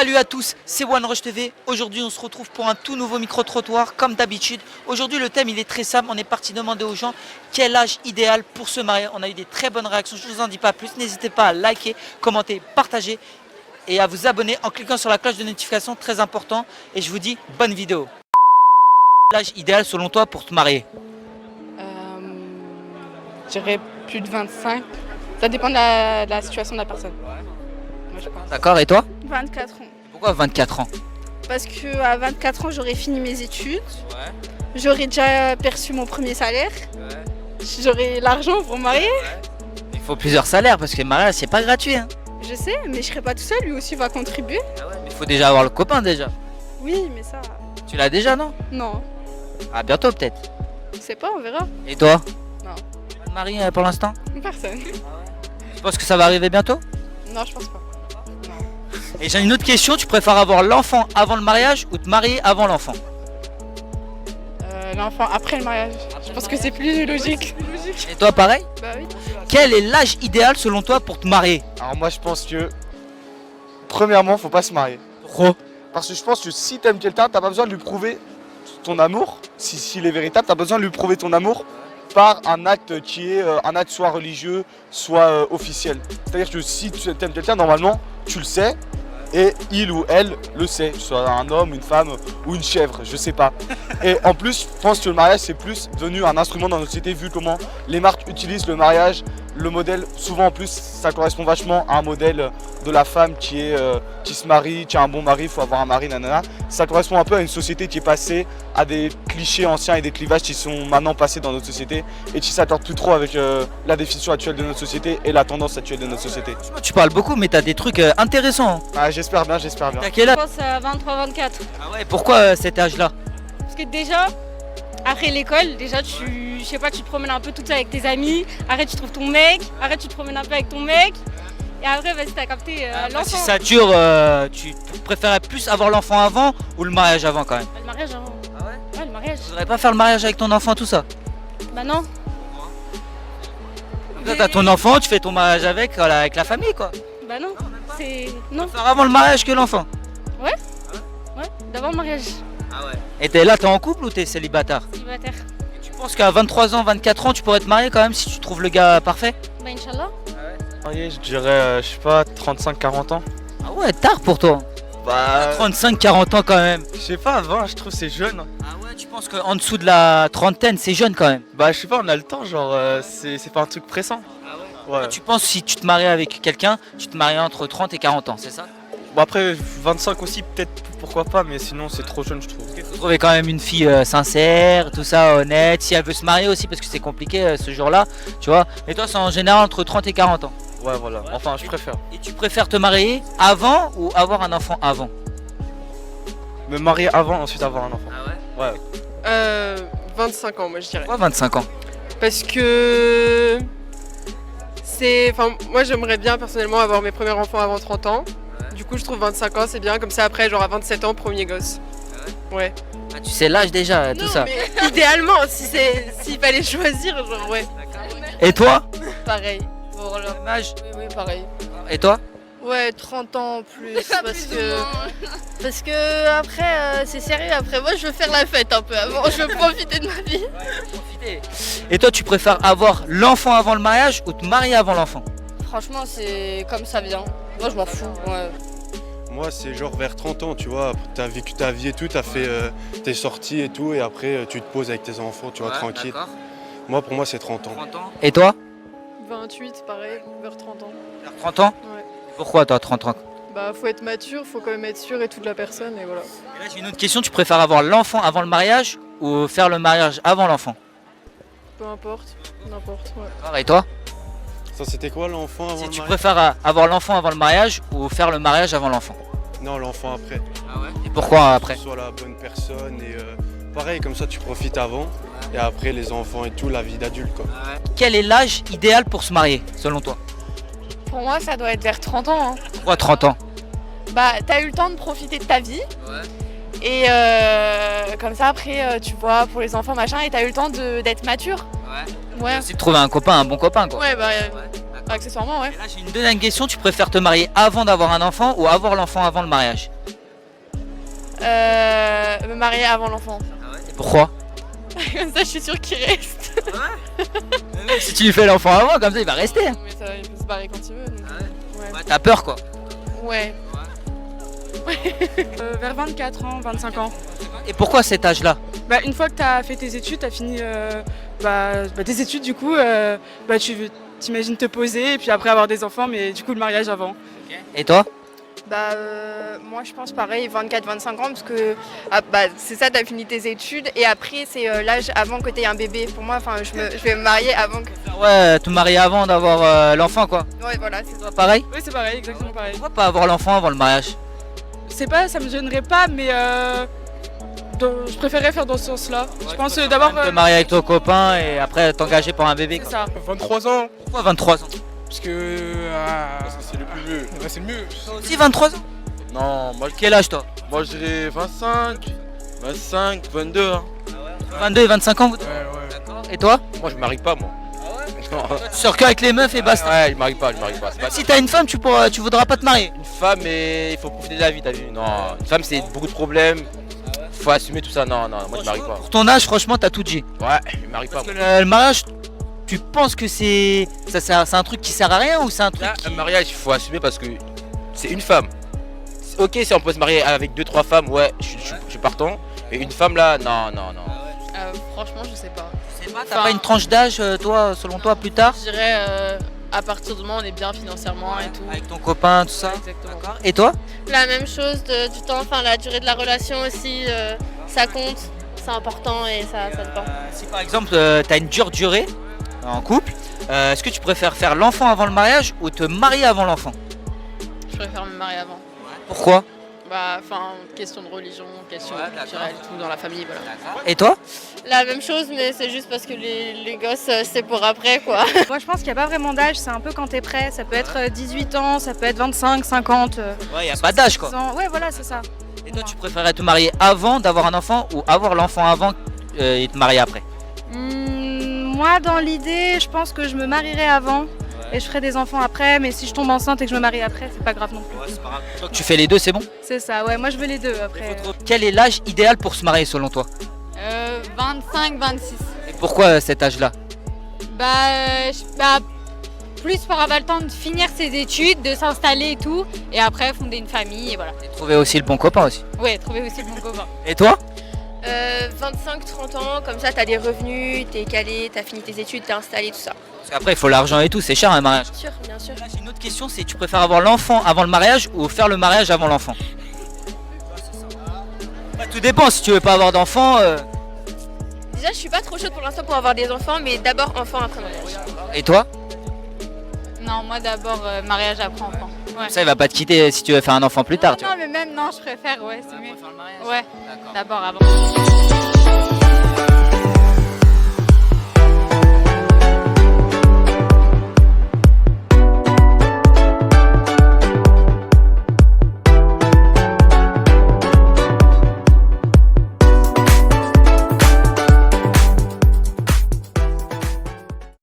Salut à tous, c'est OneRush TV. Aujourd'hui, on se retrouve pour un tout nouveau micro-trottoir, comme d'habitude. Aujourd'hui, le thème, il est très simple. On est parti demander aux gens quel âge idéal pour se marier. On a eu des très bonnes réactions, je ne vous en dis pas plus. N'hésitez pas à liker, commenter, partager et à vous abonner en cliquant sur la cloche de notification, très important. Et je vous dis, bonne vidéo. L'âge idéal, selon toi, pour te marier? Je dirais plus de 25. Ça dépend de la situation de la personne. Moi, je pense. D'accord, et toi? 24 ans. Pourquoi 24 ans? Parce qu'à 24 ans, j'aurais fini mes études. J'aurais déjà perçu mon premier salaire. J'aurais l'argent pour me marier. Il faut plusieurs salaires parce que le mariage, c'est pas gratuit. Hein. Je sais, mais je serai pas tout seul. Lui aussi va contribuer. Il faut déjà avoir le copain déjà. Oui, mais ça... Tu l'as déjà, non? Non. Ah, bientôt peut-être. Je sais pas, on verra. Et toi? Non. Pas de mari pour l'instant? Personne. Tu penses que ça va arriver bientôt? Non, je pense pas. Et j'ai une autre question, tu préfères avoir l'enfant avant le mariage ou te marier avant l'enfant? L'enfant après le mariage. Je pense que c'est plus logique. Et toi pareil? Bah oui. Quel est l'âge idéal selon toi pour te marier? Alors moi je pense que premièrement faut pas se marier. Pourquoi? Parce que je pense que si t'aimes quelqu'un, t'as pas besoin de lui prouver ton amour. S'il est véritable, t'as besoin de lui prouver ton amour par un acte qui est un acte soit religieux, soit officiel. C'est-à-dire que si tu aimes quelqu'un, normalement tu le sais. Et il ou elle le sait, que ce soit un homme, une femme ou une chèvre, je sais pas. Et en plus, je pense que le mariage c'est plus devenu un instrument dans notre société vu comment les marques utilisent le mariage, le modèle. Souvent en plus, ça correspond vachement à un modèle de la femme qui se marie, qui a un bon mari, il faut avoir un mari, nanana. Ça correspond un peu à une société qui est passée à des clichés anciens et des clivages qui sont maintenant passés dans notre société et qui s'accordent plus trop avec la définition actuelle de notre société et la tendance actuelle de notre société. Tu parles beaucoup mais t'as des trucs intéressants. Ah, j'espère bien, j'espère bien. T'as quel Je âge? pense à 23-24. Ah ouais, pourquoi cet âge-là? Parce que déjà, après l'école, déjà je sais pas, tu te promènes un peu toute seule avec tes amis. Après tu trouves ton mec. Après tu te promènes un peu avec ton mec. Et après, vas-y, t'as capté l'enfant. Si ça dure, tu préférais plus avoir l'enfant avant ou le mariage avant quand même? Le mariage avant. Ah ouais? Ouais, le mariage. Tu voudrais pas faire le mariage avec ton enfant, tout ça? Bah non. Toi t'as ton enfant, tu fais ton mariage avec la famille quoi. Bah non. C'est... Non. Faire avant le mariage que l'enfant. Ouais, d'abord le mariage. Ah ouais. Et t'es en couple ou t'es célibataire? Célibataire. Tu penses qu'à 23 ans, 24 ans, tu pourrais te marier quand même si tu trouves le gars parfait? Bah Inch'Allah. Je dirais, je sais pas, 35-40 ans. Ah ouais, tard pour toi. Bah, 35-40 ans quand même. je sais pas, 20, je trouve c'est jeune. Ah ouais, tu penses qu'en dessous de la trentaine, c'est jeune quand même? Bah, je sais pas, on a le temps, genre, c'est pas un truc pressant. Ouais. Tu penses si tu te maries avec quelqu'un, tu te maries entre 30 et 40 ans, c'est ça? Bon, après, 25 aussi, peut-être, pourquoi pas, mais sinon, c'est trop jeune, je trouve. Il faut trouver quand même une fille sincère, tout ça, honnête, si elle veut se marier aussi, parce que c'est compliqué ce jour-là, tu vois. Et toi, c'est en général entre 30 et 40 ans. Ouais, voilà, enfin, je préfère. Et tu préfères te marier avant ou avoir un enfant avant? Me marier avant, ensuite avoir un enfant. Ah ouais? Ouais. 25 ans, moi je dirais. Pourquoi 25 ans? Parce que moi j'aimerais bien personnellement avoir mes premiers enfants avant 30 ans. Du coup je trouve 25 ans c'est bien, comme ça après genre à 27 ans premier gosse. Ouais. Ah, tu sais l'âge déjà, tout ça. Mais idéalement s'il fallait choisir genre ouais. Et toi? Pareil. Même âge? Oui, pareil. Et toi? Ouais, 30 ans plus, parce que après c'est sérieux, après moi je veux faire la fête un peu avant, je veux profiter de ma vie. Et toi, tu préfères avoir l'enfant avant le mariage ou te marier avant l'enfant? Franchement c'est comme ça vient, moi je m'en fous. Ouais. Moi, c'est genre vers 30 ans, tu vois, t'as vécu ta vie et tout, t'as fait tes sorties et tout, et après tu te poses avec tes enfants, tu vois, tranquille. D'accord. Moi, pour moi, c'est 30 ans. 30 ans. Et toi? 28 pareil, vers 30 ans. 30 ans? Ouais. Pourquoi toi 30 ans? Bah faut être mature, faut quand même être sûr et tout de la personne et voilà. Et là, j'ai une autre question, tu préfères avoir l'enfant avant le mariage ou faire le mariage avant l'enfant? Peu importe, n'importe, ouais. Et toi? Ça, c'était quoi, l'enfant avant Si le tu mariage? préfères avoir l'enfant avant le mariage ou faire le mariage avant l'enfant? Non, l'enfant après. Ah ouais? Et pourquoi après? Que tu sois la bonne personne et pareil, comme ça, tu profites avant, et après, les enfants et tout, la vie d'adulte, quoi. Quel est l'âge idéal pour se marier, selon toi? Pour moi, ça doit être vers 30 ans. Hein. Pourquoi 30 ans? Bah, t'as eu le temps de profiter de ta vie. Et comme ça, après, tu vois, pour les enfants, machin, et t'as eu le temps d'être mature. Ouais. Ouais. C'est de trouver un copain, un bon copain quoi. Ouais, bah, accessoirement, ouais. Et là, j'ai une deuxième question. Tu préfères te marier avant d'avoir un enfant ou avoir l'enfant avant le mariage? Me marier avant l'enfant. Et pourquoi? Comme ça, je suis sûre qu'il reste. Si tu lui fais l'enfant avant, comme ça, il va rester. Mais ça, il peut se barrer quand il veut. Donc, Ouais, t'as peur, quoi. ouais. Vers 24 ans, 25 ans. Et pourquoi cet âge-là? Bah, une fois que tu as fait tes études, tu as fini tes études, du coup, tu t'imagines te poser et puis après avoir des enfants, mais du coup, le mariage avant. Et toi? Moi je pense pareil, 24-25 ans, parce que c'est ça, t'as fini tes études et après c'est l'âge avant que t'aies un bébé. Pour moi, enfin, je vais me marier avant que... Ouais, te marier avant d'avoir l'enfant, quoi. Ouais, voilà, c'est ça. Pareil? Oui, c'est pareil, exactement pareil. Pourquoi pas avoir l'enfant avant le mariage? C'est pas, ça me gênerait pas, mais je préférerais faire dans ce sens-là. Je pense d'abord. Te marier avec ton copain et après t'engager pour un bébé, C'est quoi. ça. 23 ans. Pourquoi 23 ans? Parce que. Parce que c'est le plus vieux. Ouais, c'est le mieux. Toi aussi 23 ans? Non, Quel âge, toi? moi je dirais 25, 22. Hein. 22 et 25 ans, vous deux? Ouais. Et toi? Moi je me marie pas, moi. Tu sors qu'avec les meufs et basta. Ouais, je me marie pas. C'est pas Si t'as une femme, tu voudras pas te marier. une femme, mais il faut profiter de la vie, t'as vu? Non, une femme c'est beaucoup de problèmes. Faut assumer tout ça. Non, moi je me marie pas. Pour ton âge, franchement, t'as tout dit. Ouais, je me marie pas. Parce que le mariage, tu penses que c'est un truc qui sert à rien ou c'est un truc Là, qui... un mariage, il faut assumer parce que c'est une femme. Ok, si on peut se marier avec 2-3 femmes, ouais, je suis partant. Mais une femme là, non. Franchement, je sais pas. T'as pas une tranche d'âge, toi, selon toi, plus tard? Je dirais à partir du moment où on est bien financièrement et tout. Avec ton copain, tout ça. Exactement. Et toi? La même chose du temps, enfin la durée de la relation aussi, ça compte, c'est important et ça dépend. Si par exemple, t'as une dure durée en couple, est-ce que tu préfères faire l'enfant avant le mariage ou te marier avant l'enfant? Je préfère me marier avant. Pourquoi? Question de religion, question Ouais, d'accord. culturelle, tout dans la famille, voilà. Et toi? La même chose, mais c'est juste parce que les gosses, c'est pour après, quoi. Moi, je pense qu'il n'y a pas vraiment d'âge, c'est un peu quand t'es prêt. Ça peut être 18 ans, ça peut être 25, 50. Ouais, y a pas d'âge, quoi. Ouais, voilà, c'est ça. Et toi, tu préférerais te marier avant d'avoir un enfant ou avoir l'enfant avant et te marier après? Moi, dans l'idée, je pense que je me marierai avant et je ferai des enfants après. Mais si je tombe enceinte et que je me marie après, c'est pas grave non plus. Donc tu fais les deux, c'est bon? C'est ça, ouais, moi je veux les deux après. Quel est l'âge idéal pour se marier selon toi? 25-26. Et pourquoi cet âge-là? Plus pour avoir le temps de finir ses études, de s'installer et tout, et après fonder une famille, et voilà. Trouver aussi le bon copain aussi. Ouais, trouver aussi le bon copain. Et toi? 25-30 ans, comme ça t'as des revenus, t'es calé, t'as fini tes études, t'es installé, tout ça. Parce qu'après, il faut l'argent et tout, c'est cher un mariage. Bien sûr. Là, j'ai une autre question, c'est tu préfères avoir l'enfant avant le mariage ou faire le mariage avant l'enfant? Bah, tout dépend, si tu veux pas avoir d'enfant. Déjà, je suis pas trop chaude pour l'instant pour avoir des enfants, mais d'abord enfant après mariage. Et toi? Non, moi d'abord mariage après enfant. Ouais. Ça, il va pas te quitter si tu veux faire un enfant plus tard. Tu vois. Non, mais même non, je préfère, ouais, c'est mieux. Ouais, d'abord avant.